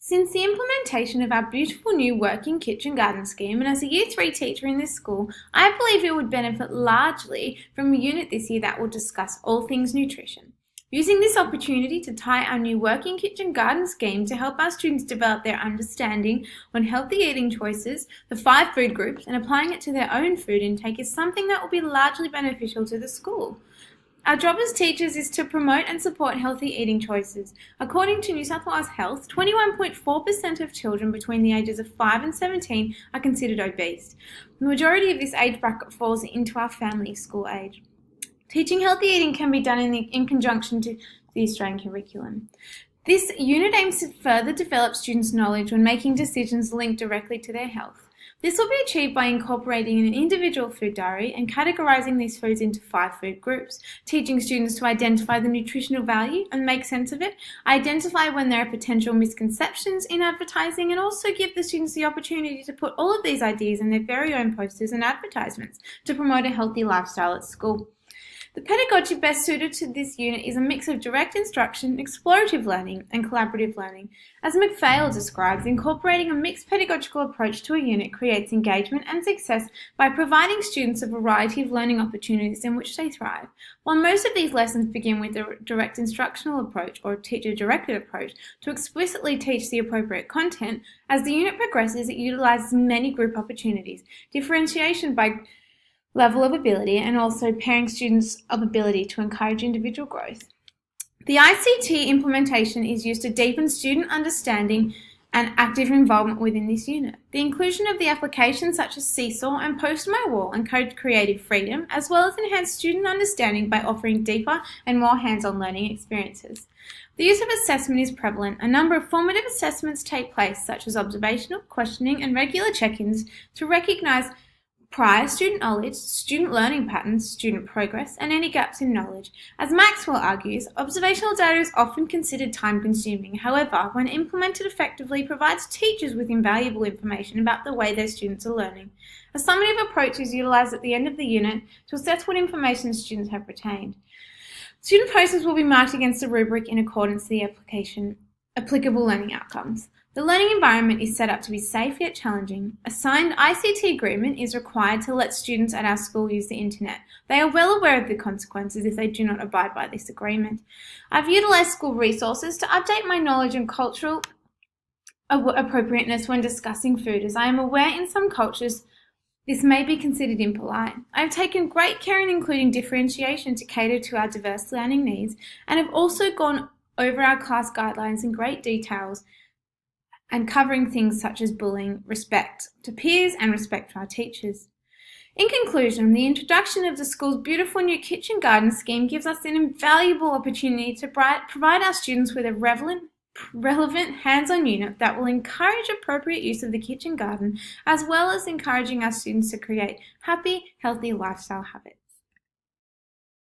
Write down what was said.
Since the implementation of our beautiful new working kitchen garden scheme, and as a Year 3 teacher in this school, I believe it would benefit largely from a unit this year that will discuss all things nutrition. Using this opportunity to tie our new working kitchen garden scheme to help our students develop their understanding on healthy eating choices, the 5 food groups, and applying it to their own food intake is something that will be largely beneficial to the school. Our job as teachers is to promote and support healthy eating choices. According to New South Wales Health, 21.4% of children between the ages of 5 and 17 are considered obese. The majority of this age bracket falls into our family school age. Teaching healthy eating can be done in conjunction to the Australian curriculum. This unit aims to further develop students' knowledge when making decisions linked directly to their health. This will be achieved by incorporating an individual food diary and categorising these foods into 5 food groups, teaching students to identify the nutritional value and make sense of it, identify when there are potential misconceptions in advertising, and also give the students the opportunity to put all of these ideas in their very own posters and advertisements to promote a healthy lifestyle at school. The pedagogy best suited to this unit is a mix of direct instruction, explorative learning, and collaborative learning. As McPhail describes, incorporating a mixed pedagogical approach to a unit creates engagement and success by providing students a variety of learning opportunities in which they thrive. While most of these lessons begin with a direct instructional approach or teacher-directed approach to explicitly teach the appropriate content, as the unit progresses, it utilises many group opportunities, differentiation by level of ability, and also pairing students of ability to encourage individual growth. The ICT implementation is used to deepen student understanding and active involvement within this unit. The inclusion of the applications such as Seesaw and Post My Wall encourage creative freedom, as well as enhance student understanding by offering deeper and more hands-on learning experiences. The use of assessment is prevalent. A number of formative assessments take place, such as observational, questioning, and regular check-ins to recognise prior student knowledge, student learning patterns, student progress, and any gaps in knowledge. As Maxwell argues, observational data is often considered time-consuming. However, when implemented effectively, provides teachers with invaluable information about the way their students are learning. A summative approach is utilised at the end of the unit to assess what information students have retained. Student posters will be marked against the rubric in accordance to the applicable learning outcomes. The learning environment is set up to be safe yet challenging. A signed ICT agreement is required to let students at our school use the internet. They are well aware of the consequences if they do not abide by this agreement. I've utilised school resources to update my knowledge and cultural appropriateness when discussing food, as I am aware in some cultures this may be considered impolite. I have taken great care in including differentiation to cater to our diverse learning needs, and have also gone over our class guidelines in great details and covering things such as bullying, respect to peers, and respect to our teachers. In conclusion, the introduction of the school's beautiful new kitchen garden scheme gives us an invaluable opportunity to provide our students with a relevant hands-on unit that will encourage appropriate use of the kitchen garden, as well as encouraging our students to create happy, healthy lifestyle habits.